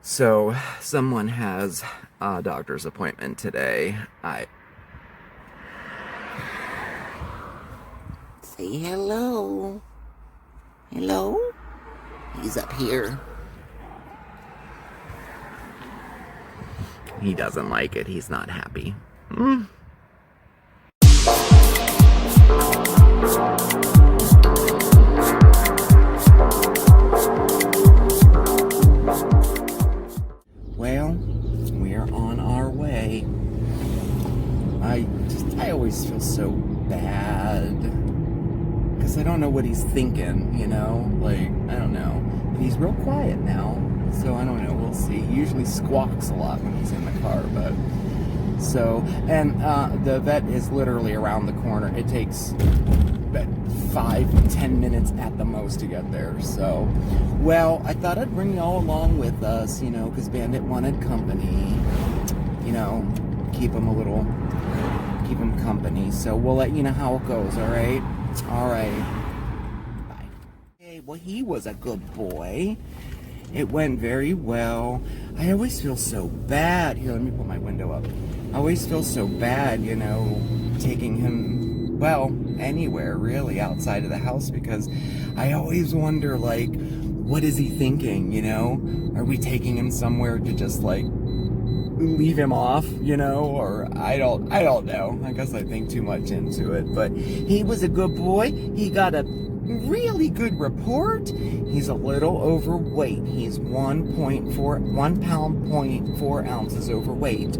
So, someone has a doctor's appointment today. Say hello. Hello? He's up here. He doesn't like it. He's not happy. Well, we're on our way. I always feel so bad because I don't know what he's thinking, I don't know. But he's real quiet now, so I don't know. We'll see. He usually squawks a lot when he's in the car, but the vet is literally around the corner. It takes about 5-10 minutes at the most to get there. So, well, I thought I'd bring y'all along with us, because Bandit wanted company. Keep him company. So we'll let you know how it goes, all right? All right. Bye. Hey, well, he was a good boy. It went very well. I always feel so bad. Here, let me put my window up. I always feel so bad, taking him, well, anywhere really outside of the house, because I always wonder, what is he thinking, Are we taking him somewhere to just, leave him off, or I don't know. I guess I think too much into it, but he was a good boy. He got a really good report. He's a little overweight. He's 1 pound, 0.4 ounces overweight.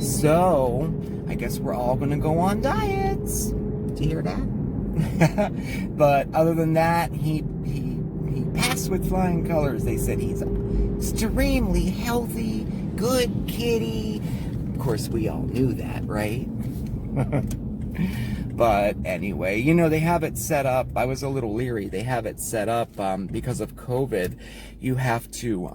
So, I guess we're all gonna go on diets. Did you hear that? But other than that, he passed with flying colors. They said he's extremely healthy, good kitty. Of course, we all knew that, right? But anyway, they have it set up. I was a little leery. They have it set up because of COVID. You have to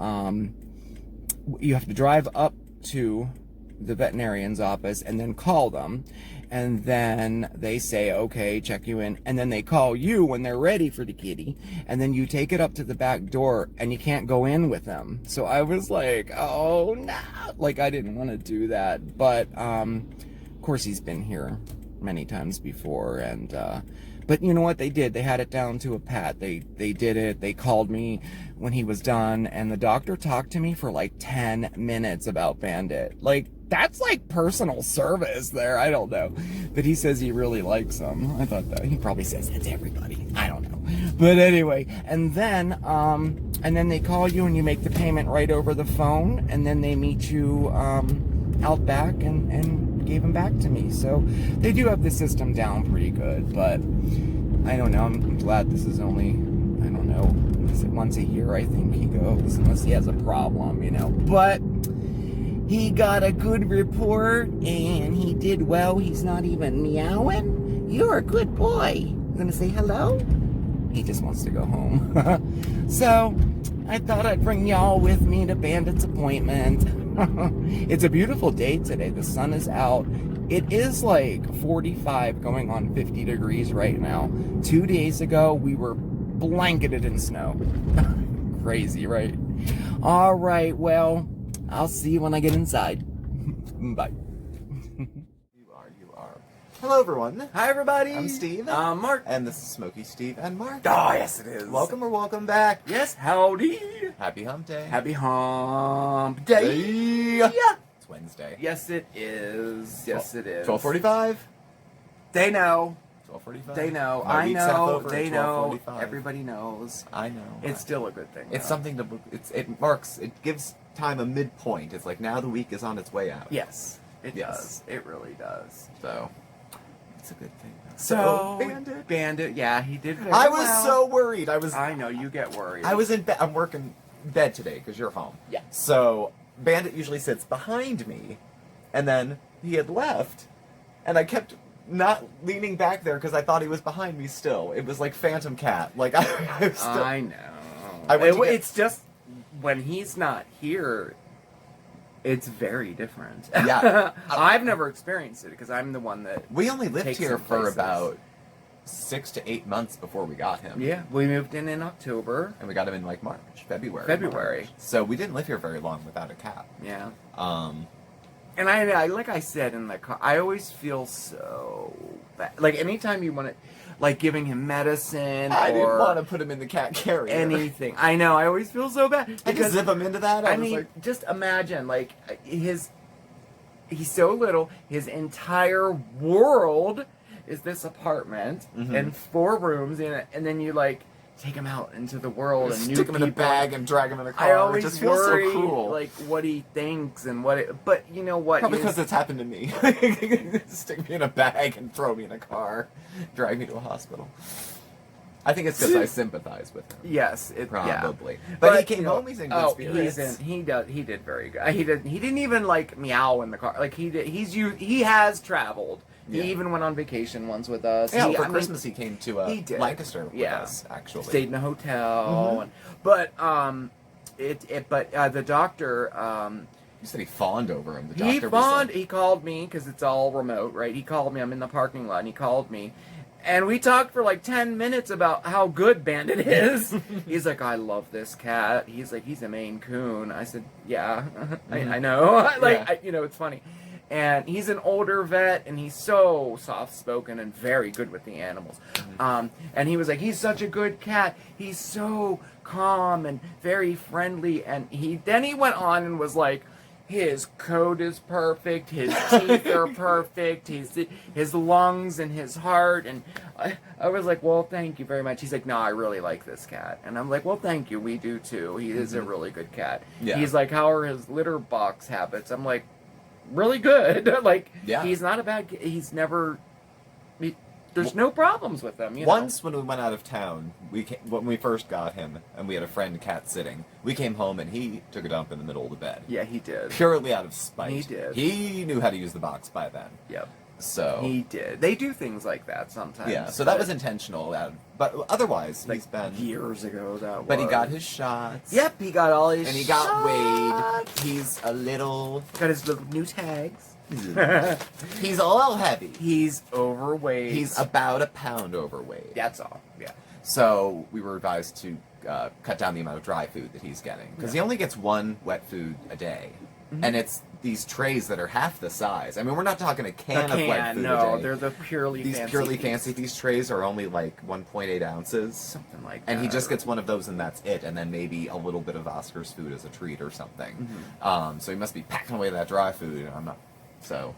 drive up to the veterinarian's office and then call them, and then they say, okay, check you in, and then they call you when they're ready for the kitty, and then you take it up to the back door and you can't go in with them. So I was like, oh no, I didn't want to do that, but of course he's been here many times before, and but you know what they did? They had it down to a pat. They did it. They called me when he was done, and the doctor talked to me for 10 minutes about Bandit. That's personal service there. I don't know. But he says he really likes him. I thought that. He probably says that to everybody. I don't know. But anyway, and then they call you and you make the payment right over the phone, and then they meet you out back and gave him back to me. So they do have the system down pretty good, but I don't know. I'm glad this is only, I don't know, is it once a year I think he goes, unless he has a problem, But he got a good report and he did well. He's not even meowing. You're a good boy. Gonna say hello? He just wants to go home. So I thought I'd bring y'all with me to Bandit's appointment. It's a beautiful day today. The sun is out. It is 45 going on 50 degrees right now. 2 days ago, we were blanketed in snow. Crazy, right? All right, well, I'll see you when I get inside. Bye. You are. Hello, everyone. Hi, everybody. I'm Steve. I'm Mark. And this is Smokey Steve and Mark. Oh, yes, it is. Welcome or welcome back. Yes, howdy. Happy hump day. Happy hump day. Yeah. It's Wednesday. Yes, it is. Yes, it is. 12:45. They know. 12:45. They know. My I week's half know. over at They know. 12:45. Everybody knows. I know. It's still a good thing. It's though. something to. It gives time a midpoint. It's now the week is on its way out. Yes, it Yes. does. It really does. So it's a good thing. So, Bandit. Yeah, he did very I was well. so worried. I know, you get worried. I was in bed. I'm working bed today because you're home. Yeah. So Bandit usually sits behind me, and then he had left, and I kept not leaning back there because I thought he was behind me still. It was like Phantom Cat. I was still. I know. It's just when he's not here, it's very different. Yeah. I've never experienced it because I'm the one that We only lived takes here him for places. about 6 to 8 months before we got him. Yeah, we moved in October. And we got him in like February. February. So we didn't live here very long without a cat. Yeah. Um, And I like I said in the car, I always feel so bad. Like anytime you want to, like giving him medicine I didn't or want to put him in the cat carrier. anything. I know. I always feel so bad I just zip him into that. I mean, just imagine like he's so little. His entire world is this apartment and 4 rooms in it, and then you like take him out into the world and stick him in a bag and drag him in a car. I always it just feels worry, so cruel. like what he thinks and what it. But you know what? Probably because it's happened to me. Stick me in a bag and throw me in a car, drag me to a hospital. I think it's because I sympathize with him. Yes, Probably. Yeah. But he came home. He's in good spirits. He did very good. He didn't even like meow in the car. Like he did. He has traveled. Yeah. He even went on vacation once with us. Yeah, for Christmas he came to Lancaster with Yeah. us, actually. Stayed in a hotel. But the doctor. You said he fawned over him. The He doctor was like, He called me because it's all remote, right? He called me. I'm in the parking lot, and he called me. And we talked for like 10 minutes about how good Bandit is. He's like, I love this cat. He's like, he's a Maine Coon. I said, yeah, I know. It's funny. And he's an older vet, and he's so soft-spoken and very good with the animals. And he was like, he's such a good cat. He's so calm and very friendly. And then he went on and was like, his coat is perfect, his teeth are perfect, his lungs and his heart. And I was like, well, thank you very much. He's like, no, I really like this cat. And I'm like, well, thank you, we do too. He is a really good cat. Yeah. He's like, how are his litter box habits? I'm like, really good. Like, yeah. He's not a bad kid. He's never... There's no problems with them, Once when we went out of town, when we first got him, and we had a friend cat sitting, we came home and he took a dump in the middle of the bed. Yeah, he did. Purely out of spite. He did. He knew how to use the box by then. Yep. So he did. They do things like that sometimes. Yeah, so that was intentional. But otherwise, like he's been... years ago, that was. But he got his shots. Yep, he got all his And he shots. got weighed. He's a little... Got his little new tags. He's a little heavy. He's overweight. He's about a pound overweight. That's all. Yeah. So we were advised to cut down the amount of dry food that he's getting. Because he only gets 1 wet food a day. And it's these trays that are half the size. I mean, we're not talking a can of wet food a day. They're the purely fancy. These trays are only like 1.8 ounces. Something like that. And he just gets one of those and that's it. And then maybe a little bit of Oscar's food as a treat or something. So he must be packing away that dry food. And I'm not... So,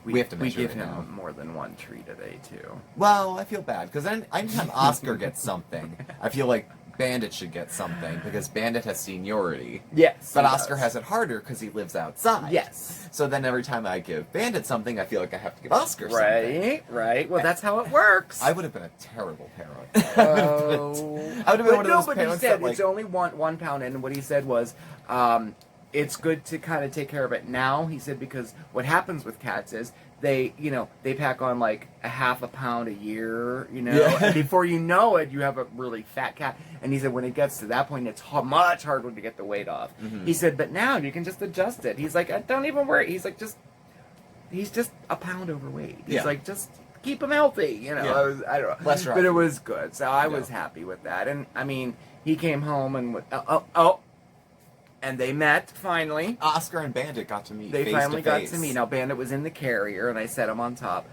we have to measure We give it him now. more than 1 treat a day, too. Well, I feel bad, because anytime Oscar gets something, I feel like Bandit should get something, because Bandit has seniority. Yes. But Oscar has it harder, because he lives outside. Yes. So then every time I give Bandit something, I feel like I have to give Oscar something. Right. Well, that's how it works. I would have been a terrible parent. Oh. I would have been one of those but parents he said that, like... it's only one pound, and what he said was... it's good to kind of take care of it now, he said, because what happens with cats is they pack on like a half a pound a year, Yeah. and before you know it, you have a really fat cat. And he said when it gets to that point, it's much harder to get the weight off. He said, but now you can just adjust it. He's like, don't even worry. He's like, he's just a pound overweight. He's like, just keep him healthy, Yeah. I don't know. Less but it was good, so I was happy with that. And I mean, he came home and and they met, finally. Oscar and Bandit got to meet They face finally to got face. to meet. Now, Bandit was in the carrier, and I set him on top.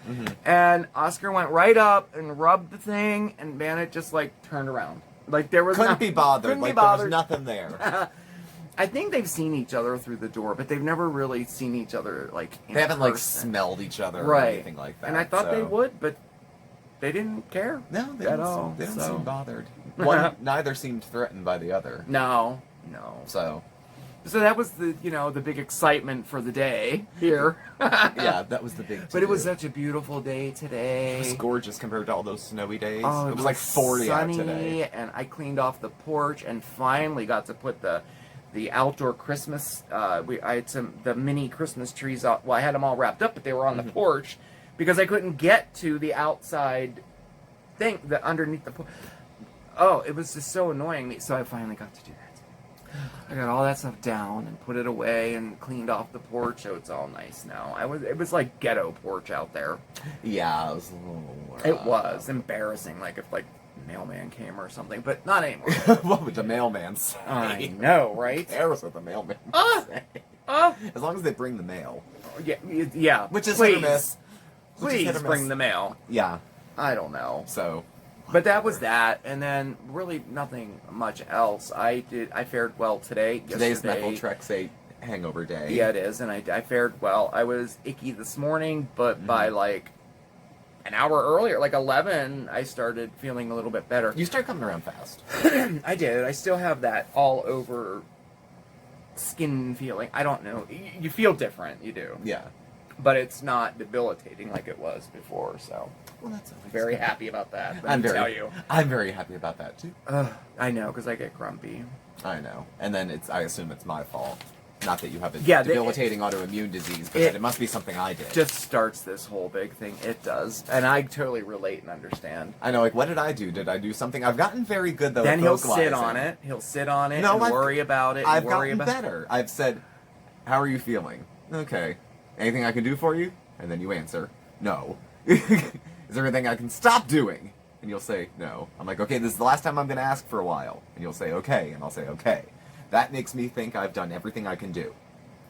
And Oscar went right up and rubbed the thing, and Bandit just, like, turned around. Like, there was Couldn't be bothered. Couldn't like, be bothered. there was nothing there. I think they've seen each other through the door, but they've never really seen each other, like, in They haven't, like, person. smelled each other or Right. anything like that. And I thought they so- would, but they didn't care. No, they at didn't, all. They didn't so. seem bothered. Neither seemed threatened by the other. No. So that was the big excitement for the day here. Yeah, that was the big But it was such a beautiful day today. It was gorgeous compared to all those snowy days. Oh, it was like 40 sunny, out today. and I cleaned off the porch and finally got to put the outdoor Christmas. I had the mini Christmas trees out. Well, I had them all wrapped up, but they were on the porch because I couldn't get to the outside thing, the underneath the porch. Oh, it was just so annoying me. So I finally got to do that. I got all that stuff down and put it away and cleaned off the porch, so it's all nice now. It was like ghetto porch out there. Yeah, it was a little... It was embarrassing, like if like mailman came or something, but not anymore. What would the mailman say? I know, right? Who cares what the mailman say? As long as they bring the mail. Yeah. Which is please, hit or miss. Please bring the mail. Yeah. I don't know. So... But that was that, and then really nothing much else. I fared well today. Today's yesterday. methyltrexate hangover day. Yeah, it is, and I fared well. I was icky this morning, but by like an hour earlier, like 11, I started feeling a little bit better. You start coming around fast. I did. I still have that all over skin feeling. I don't know. You feel different. You do. Yeah. But it's not debilitating like it was before, so... Well, that's very happy about that. I'm very happy about that too. I know, because I get grumpy. I know, and then I assume it's my fault. Not that you have a debilitating autoimmune disease, but that it must be something I did. Just starts this whole big thing. It does, and I totally relate and understand. I know, like, what did I do? Did I do something? I've gotten very good though. Then at he'll vocalizing. sit on it. He'll sit on it. No, and worry about it. I've worry gotten about better. I've said, "How are you feeling?" Okay. Anything I can do for you? And then you answer, "No." Is there anything I can stop doing? And you'll say, no. I'm like, okay, this is the last time I'm going to ask for a while. And you'll say, okay. And I'll say, okay. That makes me think I've done everything I can do.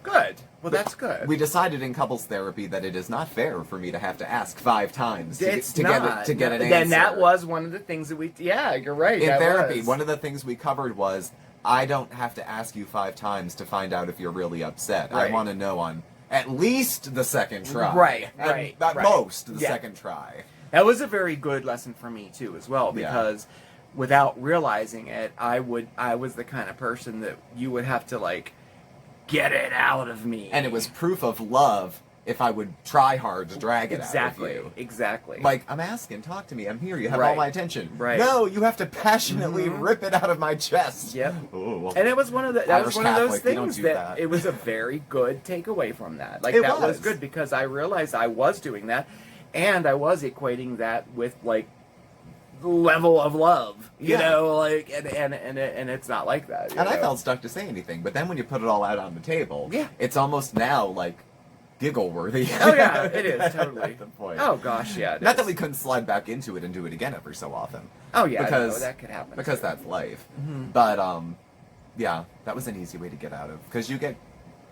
Good. Well, that's good. We decided in couples therapy that it is not fair for me to have to ask 5 times to get an answer. Then that was one of the things that we... Yeah, you're right. In therapy, one of the things we covered was, I don't have to ask you 5 times to find out if you're really upset. Right. I want to know on at least the second try. Right. At most, the second try. That was a very good lesson for me too, as well, because without realizing it, I was the kind of person that you would have to like get it out of me, and it was proof of love if I would try hard to drag it out of you. Exactly. Like, I'm asking, talk to me. I'm here. You have all my attention. Right. No, you have to passionately rip it out of my chest. Yep. Ooh, well, and it was one of that was one of those things that it was a very good takeaway from that. Like it that was good because I realized I was doing that. And I was equating that with like level of love, you know, like and it's not like that. And I felt stuck to say anything, but then when you put it all out on the table, it's almost now like giggle worthy. Oh yeah, it is totally. At the point. Oh gosh, yeah. Not that we couldn't slide back into it and do it again every so often. Oh yeah, because that could happen. Because that's life. But yeah, that was an easy way to get out of because you get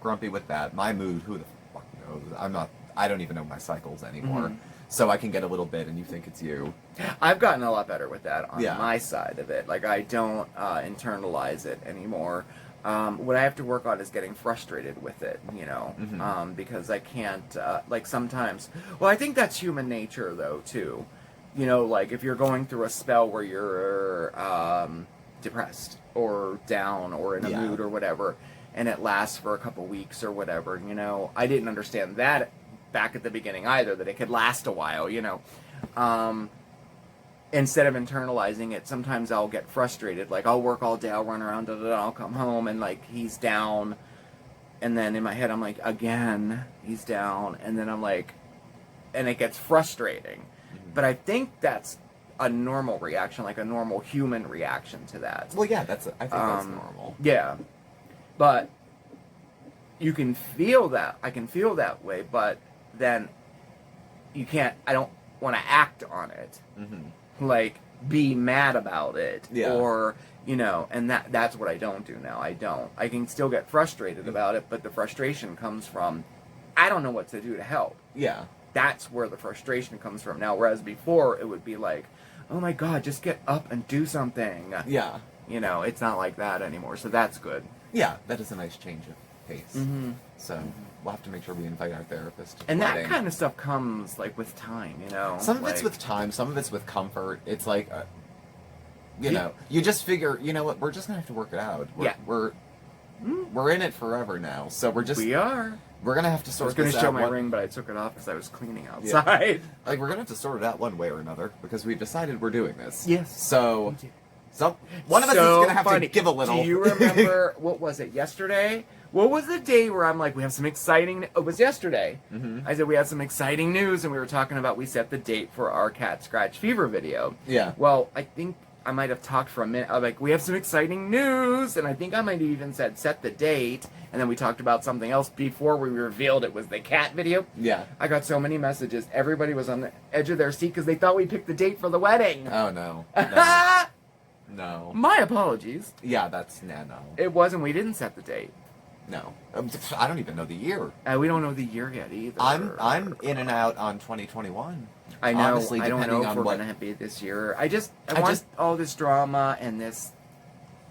grumpy with that. My mood, who the fuck knows? I don't even know my cycles anymore. So I can get a little bit and you think it's you. I've gotten a lot better with that on my side of it. Like, I don't internalize it anymore. What I have to work on is getting frustrated with it, you know, because I can't, like, sometimes... Well, I think that's human nature, though, too. You know, like, if you're going through a spell where you're depressed or down or in a mood or whatever, and it lasts for a couple weeks or whatever, you know, I didn't understand that back at the beginning either, that it could last a while, you know. Instead of internalizing it, sometimes I'll get frustrated. Like, I'll work all day, I'll run around, I'll come home, and, like, he's down. And then in my head, I'm like, again, he's down. And then I'm like, and it gets frustrating. But I think that's a normal reaction, like a normal human reaction to that. Well, yeah, I think that's normal. Yeah. But you can feel that. I can feel that way, but then you can't, I don't want to act on it. Like, be mad about it. Or, you know, and that's what I don't do now. I can still get frustrated about it, but the frustration comes from, I don't know what to do to help. Yeah. That's where the frustration comes from now, whereas before it would be like, oh my god, just get up and do something. Yeah. You know, it's not like that anymore, so that's good. Yeah, that is a nice change of pace. So we'll have to make sure we invite our therapist. And that kind of stuff comes, like, with time, you know? Some of it's with time, some of it's with comfort. It's like, you know, you just figure, you know what, we're just going to have to work it out. We're in it forever now, so we're just... We are. We're going to have to sort this out. I was going to show my ring, but I took it off because I was cleaning outside. Yeah. Like, we're going to have to sort it out one way or another, because we've decided we're doing this. Yes. So one of us is going to have to give a little. Do you remember, what was it, yesterday? What was the day where I'm like, we have some exciting... It was yesterday. I said we had some exciting news, and we were talking about, we set the date for our Cat Scratch Fever video. Yeah. Well, I think I might have talked for a minute. I'm like, we have some exciting news, and I think I might have even said set the date, and then we talked about something else before we revealed it was the cat video. Yeah. I got so many messages. Everybody was on the edge of their seat because they thought we picked the date for the wedding. Oh, no. No. No. My apologies. Yeah, that's... Nah, no. It wasn't. We didn't set the date. No. I don't even know the year. We don't know the year yet either. I'm in and out on 2021. I know. Honestly, I don't know depending if on we're what... going to be this year. I want all this drama and this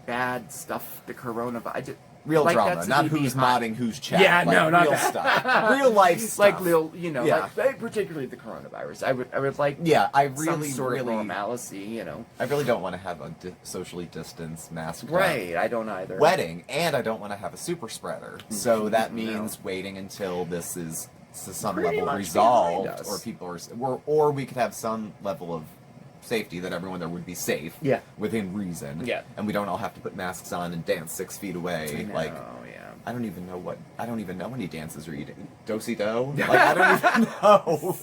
bad stuff, the coronavirus. Real like drama, that to not be who's behind. modding whose chat. Yeah, like, no, not real that. stuff. Real life stuff. Like little, you know, Yeah. like particularly the coronavirus. I would like Yeah, I some really, sort of really... normalcy, you know. I really don't want to have a socially distanced mask. Right, I don't either. Wedding, and I don't want to have a super spreader. So that No. means waiting until this is to some Pretty level much resolved, behind us. or people are, or we could have some level of safety that everyone there would be safe. Yeah. Within reason. Yeah. And we don't all have to put masks on and dance 6 feet away. Like, yeah. I don't even know any dances are eating. Do-si-do? Like, I don't even know.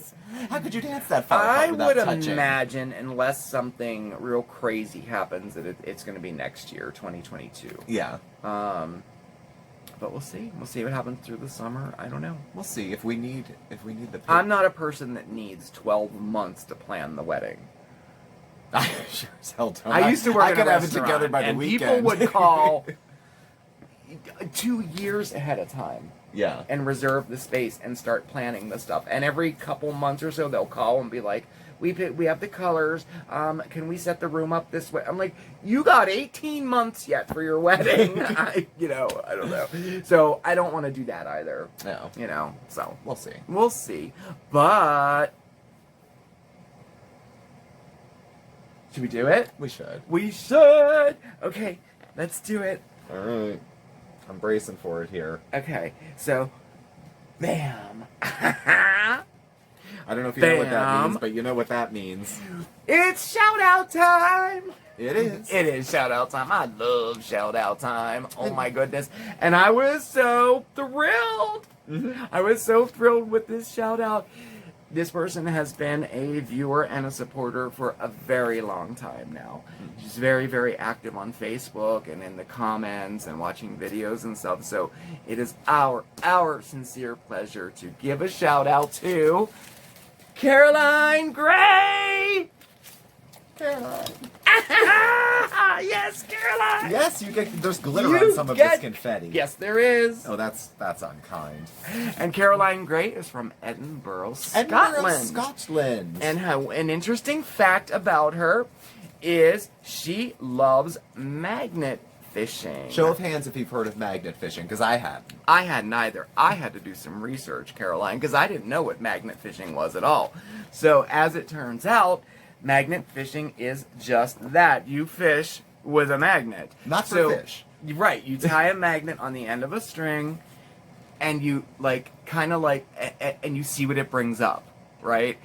How could you dance that far apart I without would touching? imagine, unless something real crazy happens, that it's going to be next year, 2022. Yeah. But we'll see. We'll see what happens through the summer. I don't know. We'll see if we need the. I'm not a person that needs 12 months to plan the wedding. I sure as hell don't. I used to work I in could a have it restaurant, together by the and weekend. people would call 2 years ahead of time Yeah. and reserve the space and start planning the stuff. And every couple months or so, they'll call and be like, we have the colors. Can we set the room up this way? I'm like, you got 18 months yet for your wedding. I don't know. So I don't want to do that either. No. So We'll see. we'll see. But should we do it? We should. We should. Okay, let's do it. All right. I'm bracing for it here. Okay, so, bam. I don't know if you know what that Bam. means, but you know what that means. It's shout out time. It is. It is shout out time. I love shout out time. Oh my goodness. And I was so thrilled. Mm-hmm. I was so thrilled with this shout out. This person has been a viewer and a supporter for a very long time now. She's very, very active on Facebook and in the comments and watching videos and stuff. So it is our sincere pleasure to give a shout out to Caroline Gray. Caroline. Yes, Caroline. Yes, you get. There's glitter You on some of get- this confetti. Yes, there is. Oh, that's unkind. And Caroline Gray is from Edinburgh, Edinburgh, Scotland. Scotland. And an interesting fact about her is she loves magnet fishing. Show of hands if you've heard of magnet fishing, because I hadn't. I hadn't either. I had to do some research, Caroline, because I didn't know what magnet fishing was at all. So as it turns out, magnet fishing is just that. You fish with a magnet. Not for fish. Right. You tie a magnet on the end of a string, and you and you see what it brings up, right?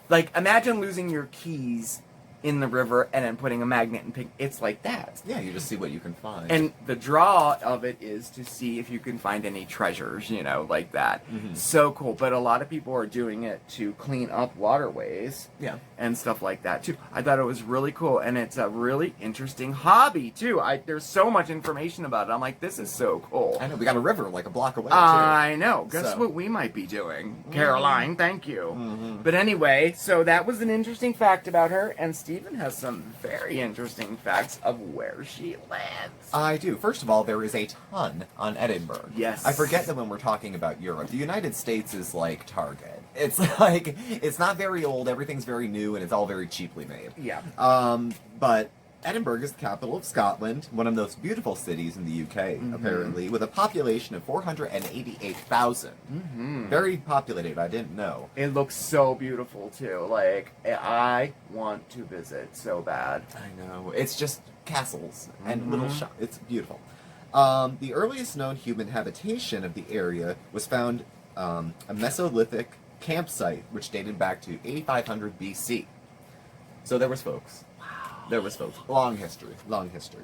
Like, imagine losing your keys in the river and then putting a magnet and pick. It's like that. Yeah, you just see what you can find. And the draw of it is to see if you can find any treasures, like that. Mm-hmm. So cool. But a lot of people are doing it to clean up waterways. Yeah. And stuff like that, too. I thought it was really cool. And it's a really interesting hobby, too. There's so much information about it. I'm like, this is so cool. I know, we got a river like a block away, too. I know. Guess So. what we might be doing? Caroline, thank you. Mm-hmm. But anyway, so that was an interesting fact about her. And Stephen has some very interesting facts of where she lives. I do. First of all, there is a ton on Edinburgh. Yes. I forget that when we're talking about Europe, the United States is like Target. It's like, it's not very old, everything's very new, and it's all very cheaply made. Yeah. But Edinburgh is the capital of Scotland, one of the most beautiful cities in the UK, apparently, with a population of 488,000. Mm-hmm. Very populated, I didn't know. It looks so beautiful, too. Like, I want to visit so bad. I know. It's just castles and little shops. It's beautiful. The earliest known human habitation of the area was found a Mesolithic campsite, which dated back to 8500 BC. So there was folks. Wow. There was folks. Long history. Long history.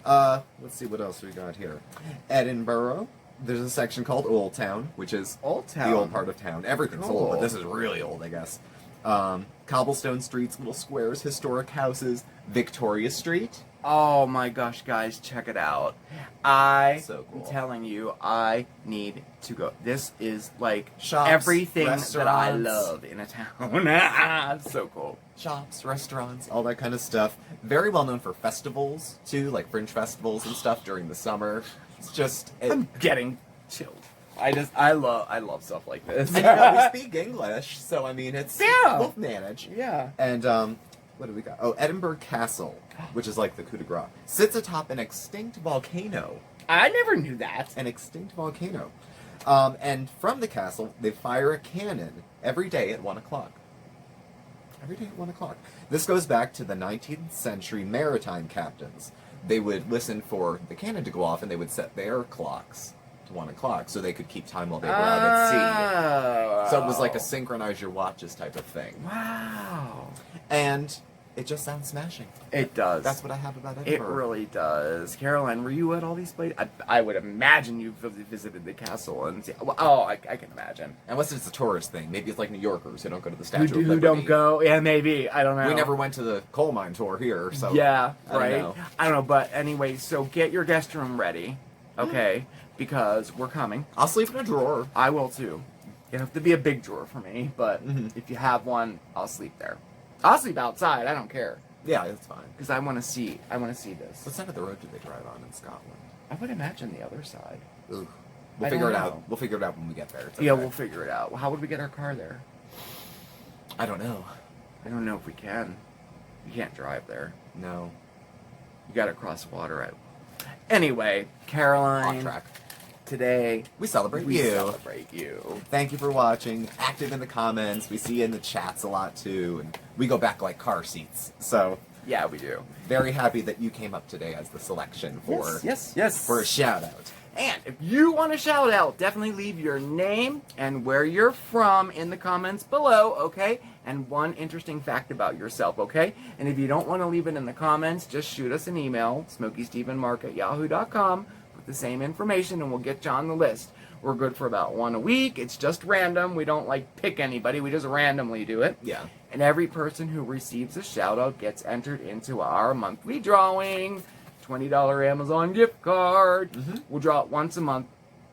Let's see what else we got here. Edinburgh. There's a section called Old Town, which is Old Town. the old part of town. Everything's Cool. old, but this is really old, I guess. Cobblestone streets, little squares, historic houses, Victoria Street. Oh my gosh, guys, check it out. So I'm cool. telling you, I need to go. This is like Shops, everything that I restaurants. love in a town. It's so cool. Shops, restaurants, all that kind of stuff. Very well known for festivals, too, like fringe festivals and stuff during the summer. It's just... I'm getting chilled. I love stuff like this. And, you know, we speak English, so I mean, it's... Yeah. We'll manage. Yeah. And, what do we got? Oh, Edinburgh Castle, which is like the coup de grace, sits atop an extinct volcano. I never knew that. An extinct volcano. And from the castle, they fire a cannon every day at 1 o'clock. Every day at 1 o'clock. This goes back to the 19th century maritime captains. They would listen for the cannon to go off, and they would set their clocks to 1 o'clock so they could keep time while they were out at sea. So it was like a synchronize your watches type of thing. Wow. And it just sounds smashing. It does. That's what I have about It Edinburgh. really does. Caroline, were you at all these places? I would imagine you visited the castle and I can imagine. Unless it's a tourist thing. Maybe it's like New Yorkers who don't go to the Statue of Who Liberty. don't go? Yeah, maybe. I don't know. We never went to the coal mine tour here, so... Yeah, I don't right. know. I don't know, but anyway, so get your guest room ready, okay? Because we're coming. I'll sleep in a drawer. I will too. It'll have to be a big drawer for me, but Mhm. if you have one, I'll sleep there. I'll sleep outside. I don't care Yeah, that's fine. because I want to see. I want to see this. What side of the road do they drive on in Scotland? I would imagine the other side. Ugh. I We'll figure don't it know. out. We'll figure it out when we get there. It's Yeah, okay. we'll figure it out. How would we get our car there? I don't know. I don't know if we can. You can't drive there. No. You got to cross water out. Anyway, Caroline. Off track. Today We celebrate we you. celebrate you. Thank you for watching. Active in the comments. We see you in the chats a lot too, and we go back like car seats. So Yeah, we do. very happy that you came up today as the selection for Yes. for a shout out. And if you want a shout out, definitely leave your name and where you're from in the comments below, okay? And one interesting fact about yourself, okay? And if you don't want to leave it in the comments, just shoot us an email, SmokeySteveAndMarc@yahoo.com, with the same information, and we'll get you on the list. We're good for about one a week. It's just random. We don't, like, pick anybody. We just randomly do it. Yeah. And every person who receives a shout out gets entered into our monthly drawing. $20 Amazon gift card. We'll draw it once a month,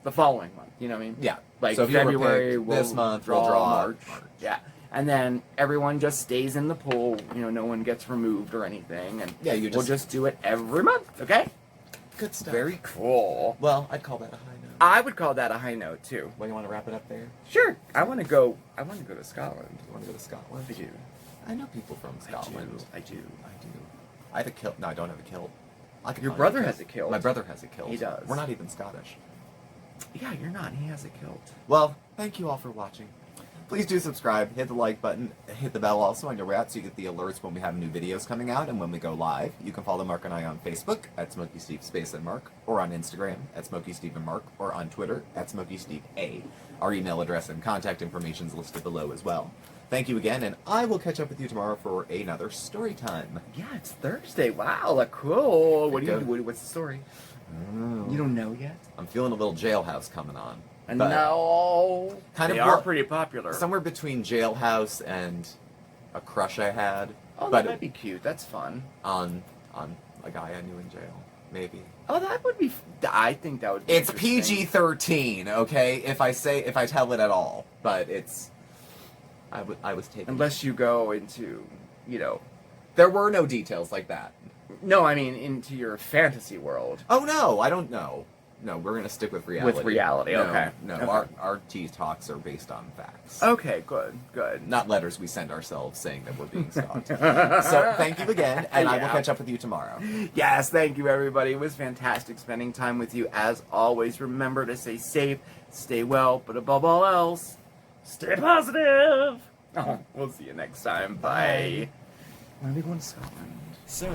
the following month. You know what I mean? Yeah. Like So if you were February, picked we'll this month, we'll draw March. March. Yeah. And then everyone just stays in the pool. You know, no one gets removed or anything. And Yeah, you we'll just do it every month. Okay? Good stuff. Very cool. Well, I'd call that a high note. I would call that a high note too. Well, you want to wrap it up there? Sure. I want to go to Scotland. You want to go to Scotland? I do. I know people from Scotland. I do. I have a kilt. No, I don't have a kilt. I could Your find brother a has a kilt. My brother has a kilt. He does. We're not even Scottish. Yeah, you're not. He has a kilt. Well, thank you all for watching. Please do subscribe, hit the like button, hit the bell also on your way out so you get the alerts when we have new videos coming out and when we go live. You can follow Mark and I on Facebook at SmokeySteveAndMarc, or on Instagram at SmokeySteveAndMarc, or on Twitter at SmokeySteveA. Our email address and contact information is listed below as well. Thank you again, and I will catch up with you tomorrow for another story time. Yeah, it's Thursday. Wow, like cool. What do you Good. do? What's the story? You don't know yet? I'm feeling a little Jailhouse coming on. And But no. kind They of are what- pretty popular. Somewhere between Jailhouse and a crush I had. Oh, but that might be cute. That's fun. on a guy I knew in jail, maybe. Oh, that would be. I think that would be. It's interesting. PG-13, okay? If I tell it at all, but it's. I was taken. Unless you go into, you know. There were no details like that. No, I mean into your fantasy world. Oh no, I don't know. No, we're gonna stick with reality. With reality, No, okay. No, Okay. our tea talks are based on facts. Okay, good. Not letters we send ourselves saying that we're being stalked. So thank you again, and I will Yeah. catch up with you tomorrow. Yes, thank you, everybody. It was fantastic spending time with you. As always, remember to stay safe, stay well, but above all else, stay positive. Oh, we'll see you next time. Bye. When are we going to Scotland? Soon.